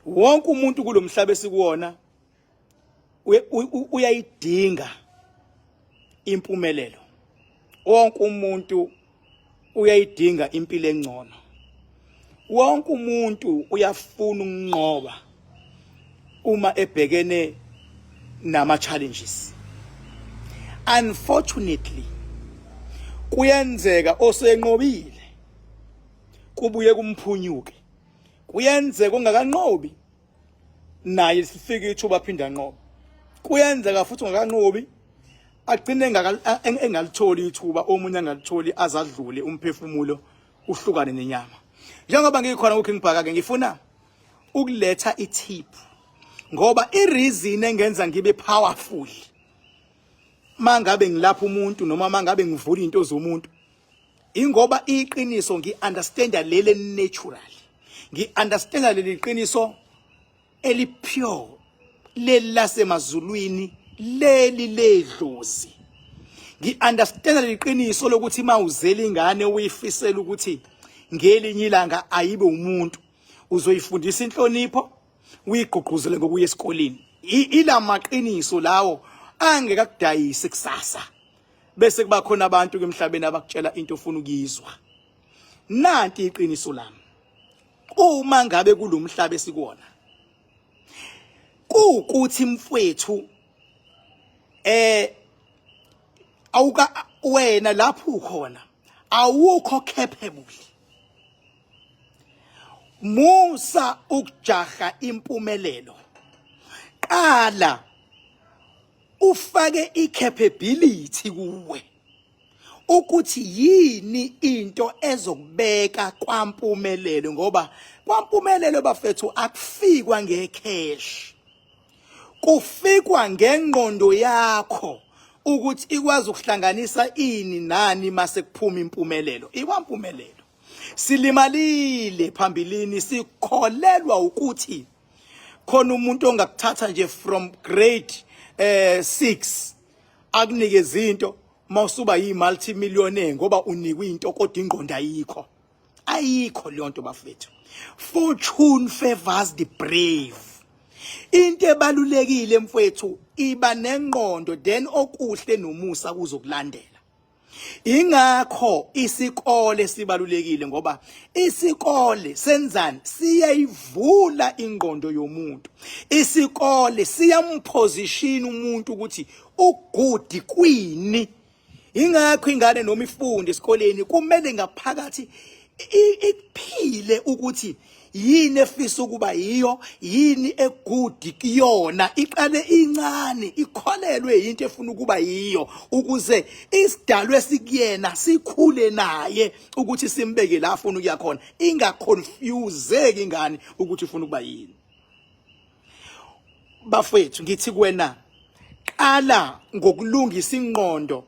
wonke umuntu kulomhlaba esikuwona uyayidinga impumelelo. Wonke umuntu uyayidinga impilo engcono. Wonke umuntu uyafuna ukunqoba uma ebhekene nama challenges. Unfortunately, kuyenzeka osenqobile kubuye kumphunyuke. Kuyenzeka ongakanqobi naye sifike ithuba phinda nqoba. Kuyenzeka futhi ongakanqobi agcine engalitholi ithuba, omunye angalitholi azadlule umphefumulo uhlukane nenyama. Njengoba ngikhona ku King Bhaka ke ngifuna ukuletha itip ngoba ireason engenza ngibe powerful mangabe ngilapha umuntu noma mangabe ngivula into zomuntu ingoba iqiniso ngiunderstanda lele natural, ngiunderstanda leli qiniso eli pure lelasemazulwini leli ledlozi. Ngiunderstanda leli qiniso lokuthi mawuzela ingane uyifisela ukuthi ngelinye ilanga ayibe umuntu, uzoyifundisa inhlonipho, uyigqugquzele ngokuya esikoleni. Ila maqiniso lawo angeka kudayise kusasa. Bese kuba khona abantu emhlabeni abakutshela into ofuna ukuyizwa. Nanti iqiniso lami. Uma ngabe kulomhlaba esikuwona kuukuthi mfowethu awuka wena lapho ukhona awukho capable, musa ukujaha impumelelo, qala ufake i-capability kuwe ukuthi yini into ezokubeka kwampumelelo, ngoba kwampumelelo bafethu akufikwa ngecash, kufikwa ngengqondo yakho ukuthi ikwazi ukuhlanganisa ini nani mase kuphuma impumelelo. Ikwampumelelo silimalile phambilini, sikholelwa ukuthi khona umuntu ongakuthatha nje from grade 6 akunike izinto mawusuba yi-multimillionaire ngoba unikwe into kodwa ingqondo ayikho. Ayikho leyo nto bafethu. Fortune favors the brave. Into ebalulekile mfowethu iba nengqondo then okuhle nomusa kuzokulandela. Ingakho isikole sibalulekile ngoba isikole senzani, siyayivula ingqondo yomuntu. Isikole siyamposition umuntu ukuthi ugudi kwini. Ingakho ingane noma ifunde esikoleni kumele ngaphakathi iphile ukuthi yini efisa ukuba yiyo, yini egudi kuyona, iqale incane ikholelwe into efuna ukuba yiyo ukuze isidalwe sikuyena sikhule naye ukuthi simbeke la afuna ukuya khona, ingaconfuseki ingane ukuthi ufuna ukuba yini. Bafethu ngithi kuwena qala ngokulungisa ingqondo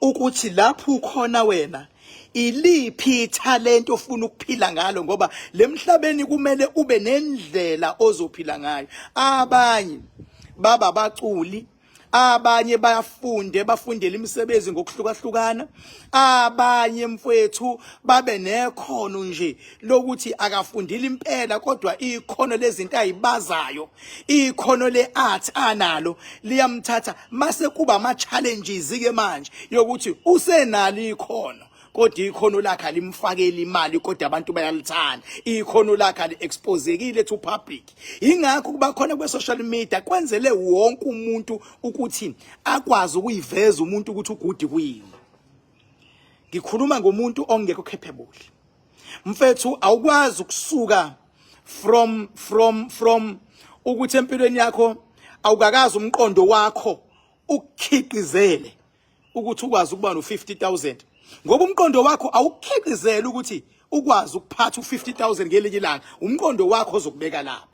ukuthi lapho ukhona wena iliphi talent ofuna ukuphila ngalo, ngoba lemhlabeni kumele ube nendlela ozophila ngayo. Abanye baba baculi, abanye bafundela imisebenzi ngokuhlukahlukana, abanye mfowethu babe nekhono nje lokuthi akafundile impela kodwa ikhono lezinto ayibazayo, ikhono leart analo liyamthatha mase kuba ama challenges ke manje yokuthi usenalo ikhono kodwa ikhono lakhe alimfakela imali kodwa abantu bayalithanda, ikhono lakhe ali-exposekile to public. Ingakho kuba khona kwe-social media kwenzele wonke umuntu ukuthi akwazi ukuyiveza umuntu ukuthi ugudi kuyini. Ngikhuluma ngomuntu ongekho capable. Mfethu awukwazi ukusuka from ukuthi empilweni yakho awukakazi umqondo wakho ukukhiqizele ukuthi ukwazi ukuba no-50,000. Ngoba umqondo wakho awukhiqizele ukuthi ukwazi ukuphatha u-50,000 ngelinye ilanga, umqondo wakho ozokubeka lapho.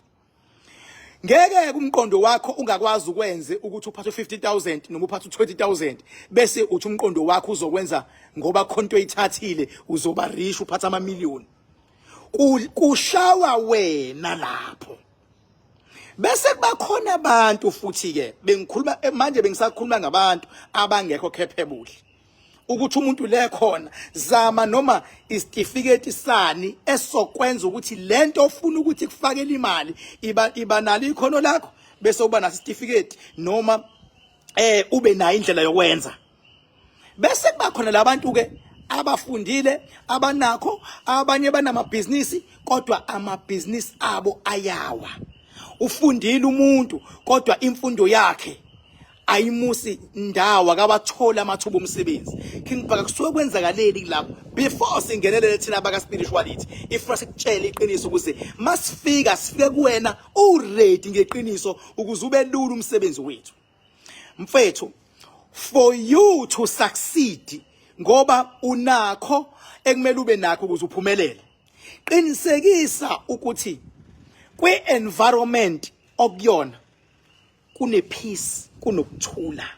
Ngeke umqondo wakho ungakwazi ukwenze ukuthi uphathe u-50,000 noma uphathe u-20,000 bese uthi umqondo wakho uzokwenza ngoba khonto eyithathile uzoba rich uphatha ama-million. Kushawa wena lapho. Bese kubakhona abantu futhi ke bengikhuluma manje bengisakhuluma ngabantu abangekho capable. ukuthi umuntu le khona zama noma isitifiketi sani esokwenza ukuthi lento ofuna ukuthi kufakele imali iba nalo ikhono lakho bese uba naso isitifiketi noma ube nayo indlela yokwenza. Bese kuba khona labantu ke abafundile abanakho abanye banamabhizinisi kodwa amabhizinisi abo ayawa. Ufundile umuntu kodwa imfundo yakhe ayimusi ndawo akabathola amathuba omsebenzi. Ngibhaka kusuke kwenzakaleli lapho before singenelele thina abaka spirituality ifuna sikutshele iqiniso ukuze masifika sifike kuwena uready ngeqiniso ukuze ube lula umsebenzi wethu. Mfethu, for you to succeed ngoba unakho ekumele ube nakho ukuze uphumelele, qinisekisa ukuthi kwi-environment okuyona kune peace, kunokuthula.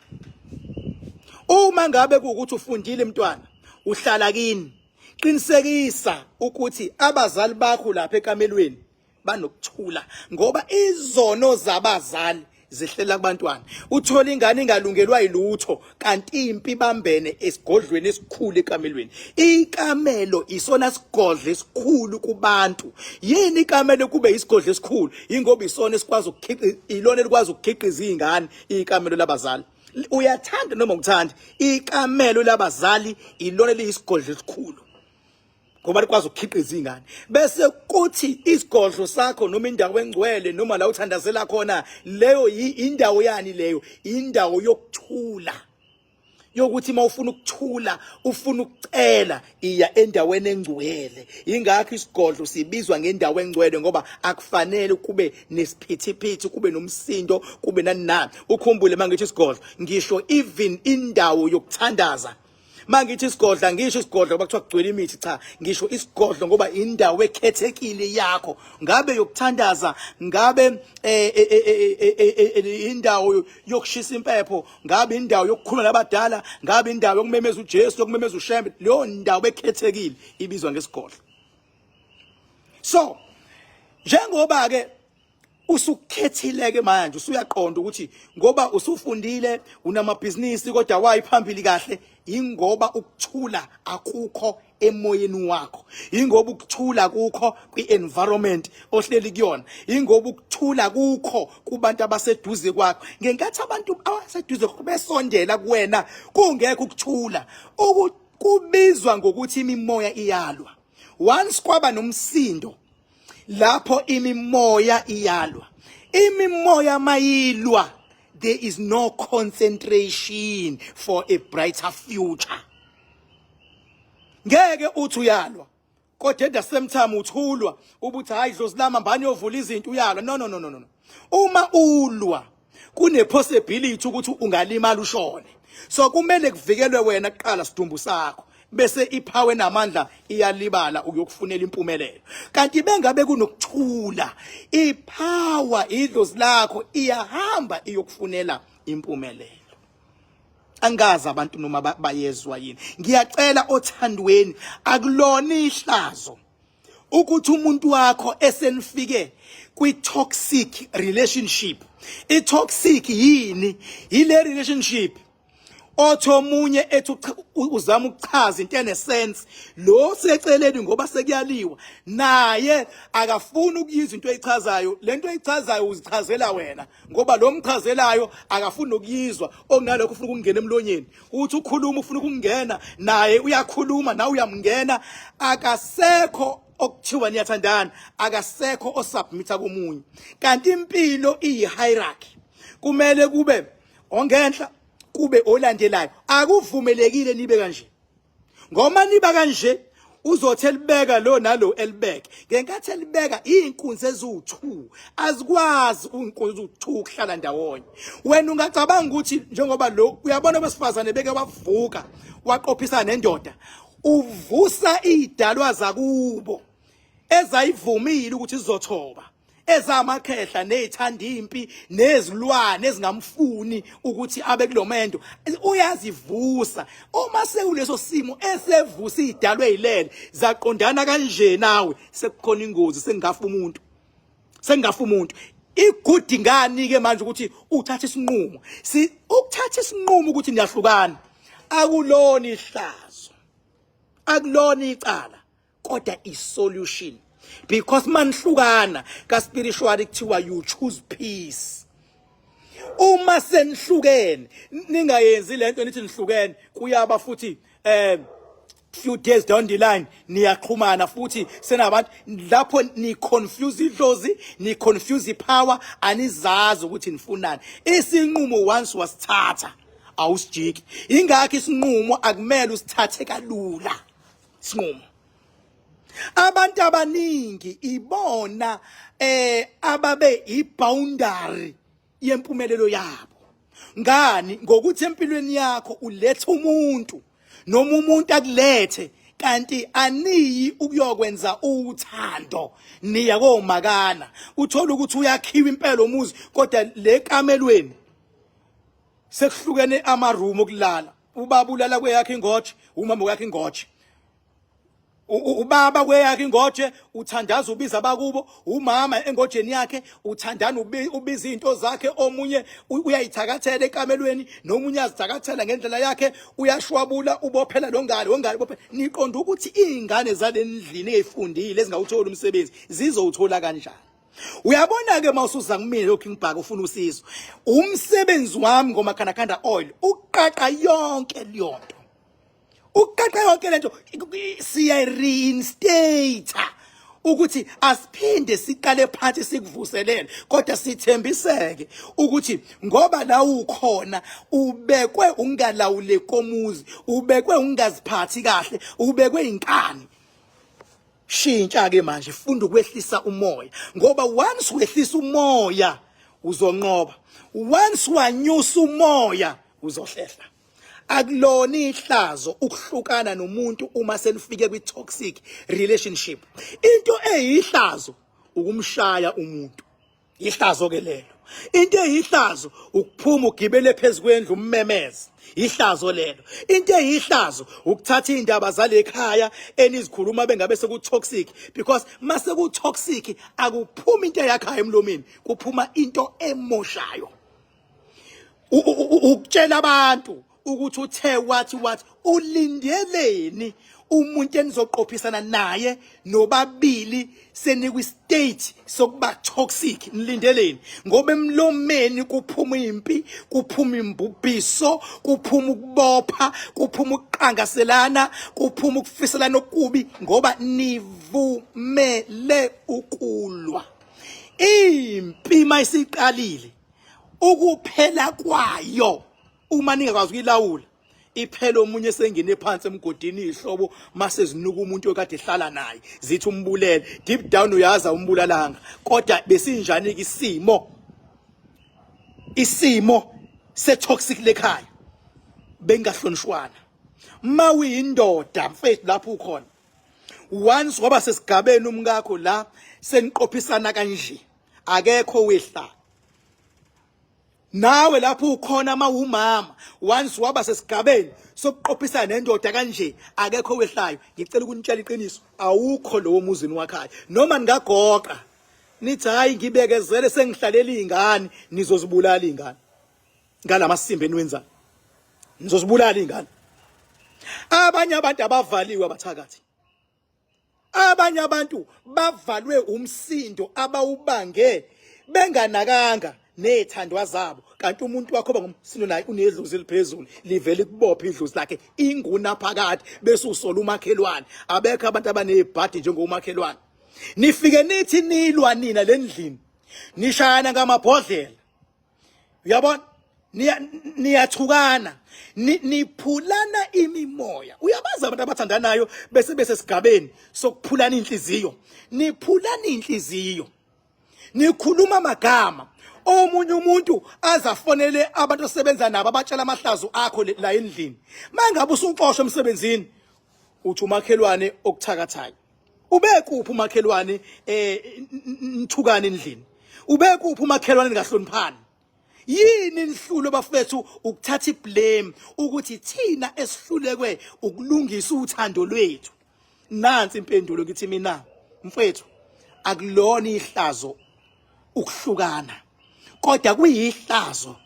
Uma ngabe kuukuthi ufundile mntwana uhlala kini, qinisekisa ukuthi abazali bakho lapha ekamelweni banokuthula ngoba izono zabazali zihlela kubantwana. Uthola ingane ingalungelwa yilutho kanti impi bambene esigodlweni esikhulu ekamelweni. Ikamelo isona sigodle esikhulu kubantu. Yini ikamelo kube isigodle esikhulu? Ingoba isona esikwazi ukukhiqiza, ilona elikwazi ukukhiqiza izingane, ikamelo labazali. Uyathanda noma ukuthanda, ikamelo labazali ilona eliyisigodle esikhulu ngoba likwazi ukukhiqiza izingane. Bese kuthi isigodlo sakho noma indawo engcwele noma la uthandazela khona, leyo indawo yani, leyo indawo yokuthula, yokuthi mawufuna ukuthula ufuna ukucela iya endaweni engcwele. Ingakho isigodlo sibizwa ngendawo engcwele ngoba akufanele kube nesiphithiphithi, kube nomsindo, kube nani. Ukhumbule mangithi isigodlo ngisho even indawo yokuthandaza. Mangithi isigodlo ngisho isigodlo ngoba kuthiwa kugcwele imithi, cha, ngisho isigodlo ngoba indawo ekhethekile yakho, ngabe yokuthandaza, ngabe indawo yokushisa impepho, ngabe indawo yokukhuluma nabadala, ngabe indawo yokumemeza uJesu, yokumemeza uShembe, leyo ndawo ekhethekile ibizwa ngesigodlo. So njengoba ke usukhethileke manje usuyaqonda ukuthi ngoba usufundile unamabhizinisi kodwa wayiphambili kahle, ingoba ukuthula akukho emoyeni wakho, ingoba ukuthula kukho kwi-environment ohleli kuyona, ingoba ukuthula kukho kubantu abaseduze kwakho. Ngenkathi abantu abaseduze kwakho besondela kuwena kungekho ukuthula, kubizwa ngokuthi imimoya iyalwa. Once kwaba nomsindo lapho imimoya iyalwa, imimoya mayilwa, there is no concentration for a brighter future. Ngeke uthi uyalwa kodwa at the same time uthulwa ubuthi hayi dlozilama mbani yovula izinto uyalwa. No. Uma ulwa kune possibility ukuthi ungalimala ushone. So kumele kuvikelwe wena kuqala sidumbu sakho, bese iphawe namandla iyalibala ukuyokufunela impumelelo. Kanti bengabe kunokuthula, ipower idlozi lakho iyahamba iyokufunela impumelelo. Angazi abantu noma bayezwa yini. Ngiyacela othandweni, akulona ihlazo ukuthi umuntu wakho esenifike kwi-toxic relationship. I-toxic yini? Ile relationship othi omunye ethi uzama ukuchaza into enesense, lo seceleni ngoba sekuyaliwa naye akafuni ukuyizwa into eyichazayo. Lento eyichazayo uzichazela wena ngoba lo mchazelayo akafuni ukuyizwa. Okunalokho ufuna ukungena emlonyeni, uthi ukhuluma ufuna ukungena naye, uyakhuluma nawe uyamngena. Akasekho okuthiwa niyathandana, akasekho osubmita komunye. Kanti impilo iyi-hierarchy, kumele kube ongenhla kube olandelayo. Akuvumelekile nibe kanje, ngoma niba kanje uzothi elibeka lo nalo elibeke. Ngenkathi elibeka inkunzi eziwu2 azikwazi inkunzi eziwu2 ukuhlala ndawonye. Wena ungacabanga ukuthi njengoba lo uyabona besifazane beke wavuka waqophisa nendoda, uvusa idalwa zakubo ezayivumile ukuthi sizothoba, ezamakhehla nezithanda impi nezilwane ezingamfuni ukuthi abe kulomendo, uyazivusa. Uma sekuleso simo esevusa idalwe yilele zaqondana kanje nawe, sekukhona ingozi, sengafa umuntu. Igudi ngani ke manje ukuthi uthathe isinqumo? Ukuthatha isinqumo ukuthi niyahlukana akulona ihlazo, akulona icala, kodwa isolution. Because manihlukana ka spiritually kuthiwa you choose peace. Uma senihlukene ningayenzi lento nithi nihlukene kuyaba futhi few days down the line niyaxhumana futhi senabantu lapho ni confuse idlozi, ni confuse ipower, anizazi ukuthi nifunani. Isinqumo once wasithatha awusijiki. Ingakho isinqumo akumele usithathe kalula. Isinqumo abantu abaningi ibona ababe iboundary yempumelelo yabo. Ngani? Ngokuthi empilweni yakho ulethe umuntu noma umuntu akulethe kanti aniyi ukuyokwenza uthando, niya komakana uthola ukuthi uyakhiwa impela umuzi kodwa le kamelweni sekuhlukene ama-room okulala. Ubaba ulala kweyakhe ingoje, umama kweyakhe ingoje. Ubaba kweyakhe ingoje uthandaza ubiza abakubo, umama engojeni yakhe uthandana ubiza into zakhe, omunye uyayithakathela ekamelweni nomunye azithakathela ngendlela yakhe, uyashwabula ubophela longane bophela. Niqonda ukuthi izingane zalendlini ezifundile ezingawuthola umsebenzi zizowuthola kanjani? Uyabona ke mawusuza kumina lokhu ngibhaka ufuna usizo, umsebenzi wami ngomakhanakanda oil uqaqa yonke leyonto. Uqaqa yonke lento siya reinstate ukuthi asiphinde siqale phansi sikuvuselele, kodwa sithembiseke ukuthi ngoba la ukhona ubekwe ungalawule komuzi, ubekwe ungaziphathi kahle, ubekwe inkani. Shintsha ke manje, funda ukwehlisa umoya, ngoba once wehlisa umoya uzonqoba, once wanyusa umoya uzohlehla. Akulona ihlazo ukuhlukana nomuntu uma senifike kwi toxic relationship. Into eyihlazo ukumshaya umuntu, ihlazo ke lelo. Into eyihlazo ukuphuma ugibele phezukwendlu ummemeze, ihlazo lelo. Into eyihlazo ukuthatha indaba zale ekhaya enizikhuluma bengabe seku toxic, because mase ku toxic akuphuma into yakhaya emlomeni, kuphuma into emoshayo. Ukutshela abantu ukuthi uthe wathi ulindeleni umuntu enizoqophisana naye nobabili senikwi state sokuba toxic, nilindeleni ngoba emlomeni kuphuma impi, kuphuma imbubhiso, kuphuma ukubopha, kuphuma ukuqangaselana, kuphuma ukufiselana okubi ngoba nivumele ukulwa. Impi mayisiqalile ukuphela kwayo uma ningakwazi ukuyilawula iphela omunye sengene phansi emgodini ihlobo mase zinuka umuntu okade ehlala naye zithi umbulele deep down uyaza umbulalanga, kodwa besinjani ke isimo se toxic lekhaya bengahlonishwana. Mawuyindoda mfethu lapho ukhona, once waba sesigabeni umkakho la seniqophisana kanje akekho wehla. Nawe lapho ukhona mawumama, once waba sesigabeni sokuqophisana nendoda kanje akekho wehlayo. Ngicela ukunitshela iqiniso, awukho lowo muzini wakhaya. Noma ningagoqa nithi hayi ngibekezele sengihlalela izingane, nizozibulala izingane ngalamasimbe eniwenzayo, nizozibulala izingane. Abanye abantu abavaliwe abathakathi, abanye abantu bavalwe umsindo abawubange benganakanga nethandwa zabo, kanti umuntu wakho ngomsino naye unedlozi eliphezulu livele kubopha idlozi lakhe inguna phakathi bese usola umakhelwane. Abekho abantu abanezibhadi njengomakhelwane. Nifike nithi nilwa nina lendlini nishayana ngamabhodlela, uyabona, niyathukana, niphulana imimoya. Uyabaza abantu abathandanayo bese sigabeni sokuphulana inhliziyo, niphulana inhliziyo, nikhuluma amagama. Omunye umuntu azafonele abantu osebenza nabo abatshela amahlazo akho la endlini. Mangabe usunxoshwe emsebenzini uthi umakhelwane okuthakathayo. Ubekuphi umakhelwane nthukana endlini? Ubekuphi umakhelwane ngahloniphani? Yini nihlulo bafethu ukuthatha iblame ukuthi thina esihlulekwe ukulungisa uthando lwethu? Nansi impendulo ngithi mina mfethu, akulona ihlazo ukuhlukana, kodwa kuyihlazo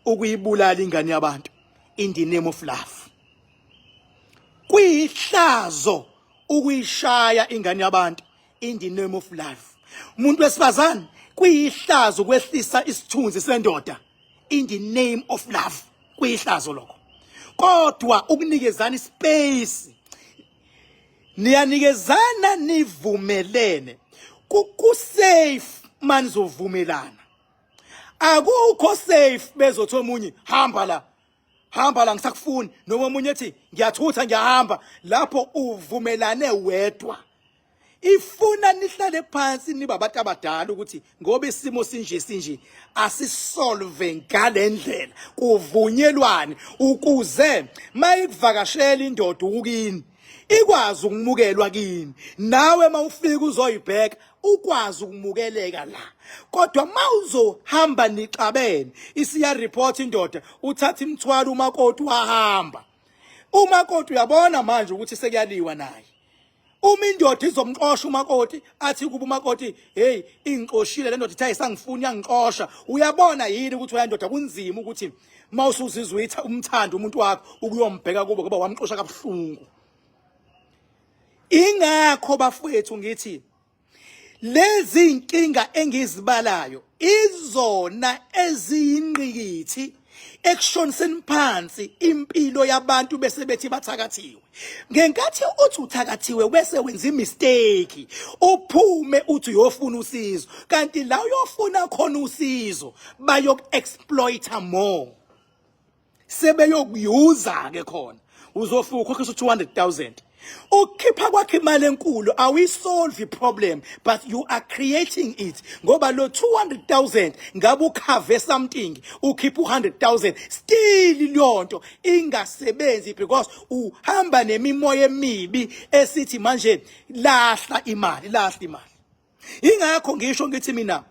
ukuyibulala ingane yabantu in the name of love. kuyihlazo ukuyishaya ingane yabantu in the name of life. Umuntu wesifazane kuyihlazo ukwehlisa isithunzi sendoda in the name of love. Kuyihlazo lokho. Kodwa ukunikezana space, niyanikezana nivumelene, safe manizovumelana. Akukho safe bezothi omunye hamba la ngisakufuni, noma omunye ethi ngiyathutha ngiyahamba. Lapho uvumelane wedwa. Ifuna nihlale phansi niba abantu abadala ukuthi ngoba isimo sinje asisolve ngalendlela, kuvunyelwane ukuze mayikuvakashela indoda ukini ikwazi ukumukelwa kini, nawe mawufika uzoyibheka ukwazi ukumukeleka la. Kodwa mawuzohamba nixabene, isiya report indoda uthatha imthwalo umakoti wahamba. Umakoti uyabona manje ukuthi sekuyaliwa naye. Uma indoda izomxosha umakoti athi kuba umakoti hey ingixoshile le ndoda ithi ayisangifuni yangixosha, uyabona yini ukuthi uyandoda kunzima ukuthi mawusuzizwa umthando umuntu wakho ukuyombheka kubo ngoba wamxosha kabuhlungu. Ingakho bafowethu ngithi lezi inkinga engizibalayo izona eziyinqikithi ekushoniseni phansi impilo yabantu bese bethi bathakathiwe. Ngenkathi uthi uthakathiwe bese wenza imistake, uphume uthi uyofuna usizo, kanti la uyofuna khona usizo bayoku-exploiter more. Sebeyokuyuza ke khona, uzofuna ukhokhisa 200,000. Ukhipha kwakhe imali enkulu awisolve problem, but you are creating it. Ngoba lo 200,000 ngabe ukhave something, ukhipha 100,000, still liyonto ingasebenzi because uhamba nemimoya emibi esithi manje lahla imali. Ingakho ngisho ngithi mina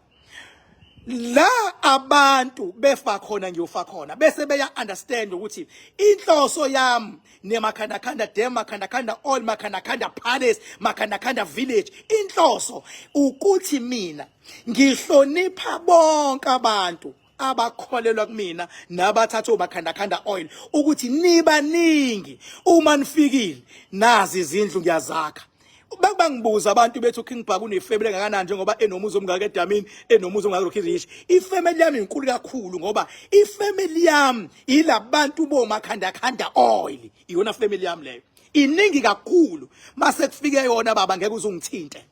la abantu befa khona ngiyofa khona bese beya understand ukuthi inhloso yami nemakhandakanda dam, makhandakanda oil, makhandakanda palace, makhandakanda village, inhloso ukuthi mina ngihlonipha bonke abantu abakholelwa kumina nabathatha omakhandakanda oil ukuthi nibaningi uma nifikile nazi izindlu ngiyazakha. Bangibuza abantu bethu King Bhaku unefamily engakanani njengoba enomuzi omngaka eDamini, enomuzi omngaka eRockridge. Ifamily yami inkulu kakhulu ngoba ifamily yami ilabantu bomakhandakanda oil, iyona family yami leyo. Iningi kakhulu, mase kufike yona baba ngeke uzungithinte.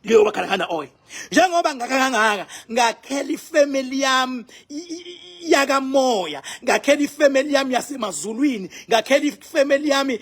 Leyo makhandakanda oil. Njengoba ngakangaka ngakhela ifamily yami yakamoya, ngakhela ifamily yami yasemazulwini, ngakhela ifamily yami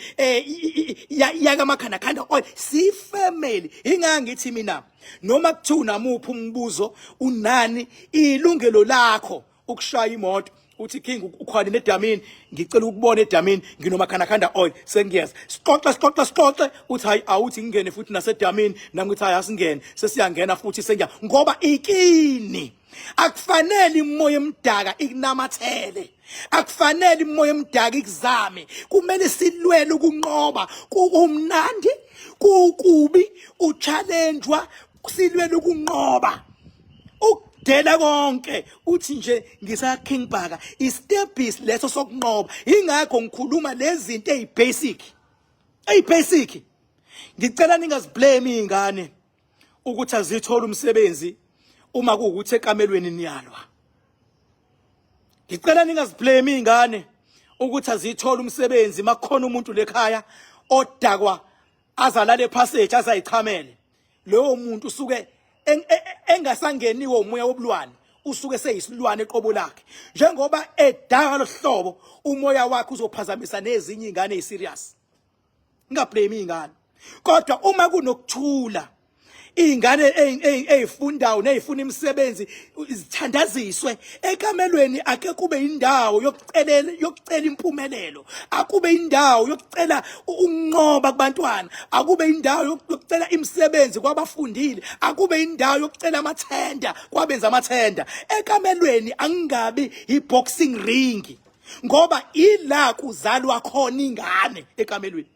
yakamakhandakanda oil. Si family ingangithi mina noma kuthiwa namuphi umbuzo unani ilungelo lakho ukushaya imoto uthi King ukhona neDamini, ngicela ukubona eDamini nginomakhandakanda oil sengiyazi. Sixoxe uthi hayi awuthi ngingene futhi naseDamini, nami ngithi hayi asingene sesiyangena futhi sengiya ngoba ikini. Akufanele imoya emdaka ikunamathele, akufanele imoya emdaka ikuzame. Kumele silwele ukunqoba, kumnandi kukubi uchallengewa, silwele ukunqoba ukudela konke. Uthi nje ngisa King Bhaka istep is leso sokunqoba. Ingakho ngikhuluma lezi zinto ezibasic. Ngicela ningaziblame izingane ukuthi azithola umsebenzi uma kuwukuthi ekamelweni niyalwa. Ngicela ningaziblame izingane ukuthi azithola umsebenzi makukhona umuntu lekhaya odakwa azalale passage azayichamele. Leyo muntu usuke engasangeniwe umoya wobulwane, usuke seyisilwane eqobo lakhe. Njengoba edaka lohlobo umoya wakhe uzophazamisa nezinye izingane eziserious. Ngingablame izingane. Kodwa uma kunokuthula, izingane ezifundayo nezifuna imisebenzi zithandaziswe ekamelweni, ake kube indawo yokucela impumelelo, akube indawo yokucela ukunqoba kubantwana, akube indawo yokucela imisebenzi kwabafundile, akube indawo yokucela amathenda kwabenza amathenda. Ekamelweni angingabi iboxing ring ngoba ila kuzalwa khona ingane ekamelweni.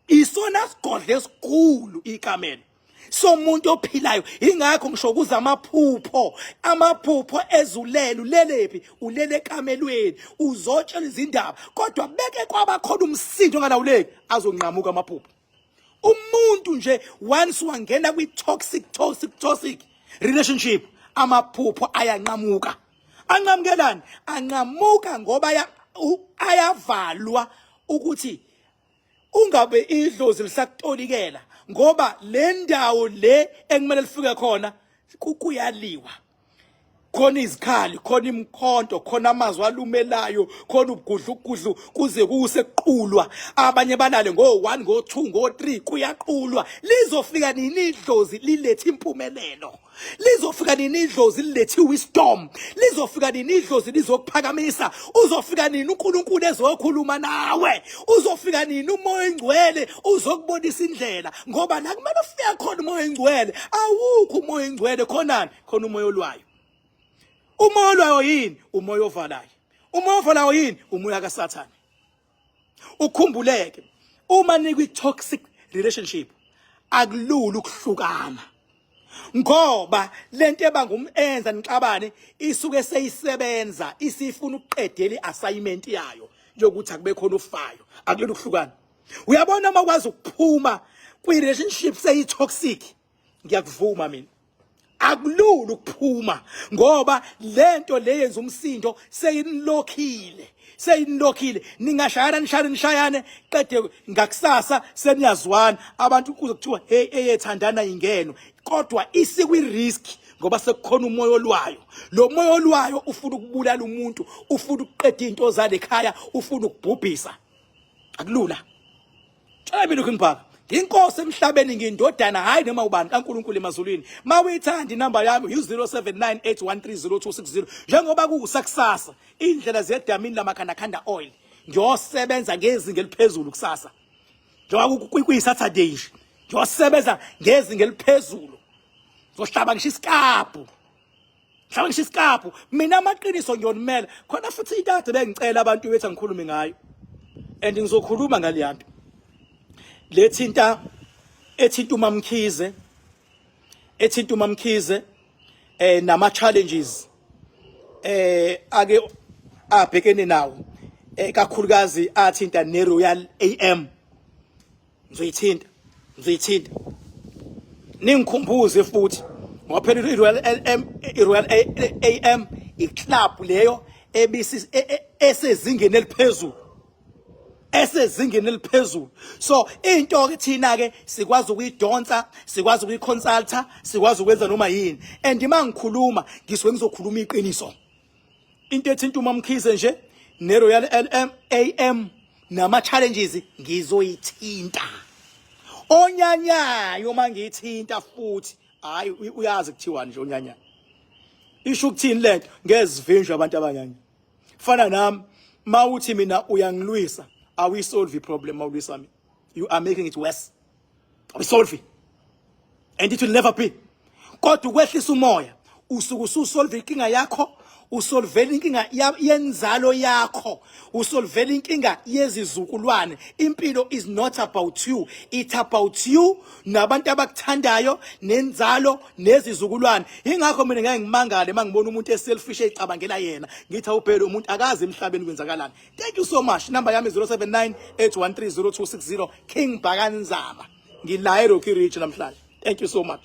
Isona sigodle esikhulu ikamelo. somuntu ophilayo. Ingakho ngisho kuza amaphupho ezulele, ulelephi? Ulele ekamelweni, uzotshela izindaba, kodwa beke kwabakhona umsindo ongalawuleki, azonqamuka amaphupho. Umuntu nje once wangena kwi-toxic relationship, amaphupho ayanqamuka. Anqamukelani? Anqamuka ngoba ayavalwa ukuthi ungabe idlozi lisakutolikela, ngoba le ndawo le ekumele lifike khona kuyaliwa. Khona izikhali, khona imkhonto, khona amazwi alumelayo, khona ubugudlu kuze kuse kuqulwa. Abanye balale ngo-1 ngo-2 ngo-3 kuyaqulwa. Lizofika nini idlozi lilethe impumelelo? Lizofika nini idlozi lilethe wisdom? Lizofika nini idlozi lizokuphakamisa? Uzofika nini uNkulunkulu ezokhuluma nawe? Uzofika nini umoya engcwele uzokubonisa indlela? Ngoba la kumele ufike khona umoya engcwele. Awukho umoya engcwele khonani? Khona umoya olwayo. Umoya olwayo yini? Umoya ovalayo. Umoya ovalayo yini? Umoya kaSathane. Ukhumbuleke, uma nikwi-toxic relationship akulula ukuhlukana, ngoba lento ebangum'enza nixabane isuke seyisebenza, isifuna ukuqedela i-assignment yayo yokuthi akube khona ufayo. Akulula ukuhlukana. Uyabona uma ukwazi ukuphuma kwi-relationship seyi-toxic, ngiyakuvuma mina, akulula ukuphuma, ngoba lento le yenza umsindo seyinilokhile. Ningashayana qede ngakusasa seniyazwana, abantu kuze kuthiwa hey eyethandana ingeno, kodwa isikwi-risk ngoba sekukhona umoya olwayo. Lo moya olwayo ufuna ukubulala umuntu, ufuna ukuqeda into zale ekhaya, ufuna ukubhubhisa. Akulula. Tshela mina uKingphaka, inkosi emhlabeni ngindodana, hayi noma ubani kaNkulunkulu emazulwini. Mawuyithanda inamba yami u-0798130260. Njengoba kusakusasa, indlela ziyedamini lamakhandakhanda oil. Ngiyosebenza ngezinga eliphezulu kusasa. Njengoba kuyi-Saturday nje, ngiyosebenza ngezinga eliphezulu. Zohlaba ngisho isikaphu. Mina amaqiniso ngiyonimela. Khona futhi into ade bengicela abantu bethi angikhulume ngayo. And ngizokhuluma ngaliyanto. Ethinta uMamkhize nama challenges ake abhekene nawo, kakhulukazi athinta neRoyal AM. Ngizoyithinta ningikhumbuze futhi ngoba phela iRoyal AM iclub leyo esezingeni eliphezulu. So into ke thina ke sikwazi ukuyidonsa, sikwazi ukuyiconsulta, sikwazi ukwenza noma yini. And mangikhuluma ngisuke ngizokhuluma iqiniso. Into ethinta uMamkhize nje neRoyal AM nama challenges ngizoyithinta. Onyanyayo mangithinta futhi, hayi uyazi kuthiwa nje onyanyayo. Isho ukuthini lento? Ngezivinjwa abantu abanyanya. Fana nami mawuthi mina uyangilwisa, are we solve the problem mawulwisa mina? You are making it worse. Are we solve it? And it will never be. Kodwa ukwehlisa umoya, usuke usolve inkinga yakho, usolvela inkinga yenzalo yakho, usolvela inkinga yezizukulwane. Impilo is not about you, it's about you nabantu abakuthandayo, nenzalo nezizukulwane. Ingakho mina ngeke ngimangale mangibona umuntu eselfish ecabangela yena, ngithi awuphela umuntu akazi emhlabeni kwenzakalani. Thank you so much. Number yami 0798130260. King Bhakanzama. Ngila eRocky Ridge namhlanje. Thank you so much.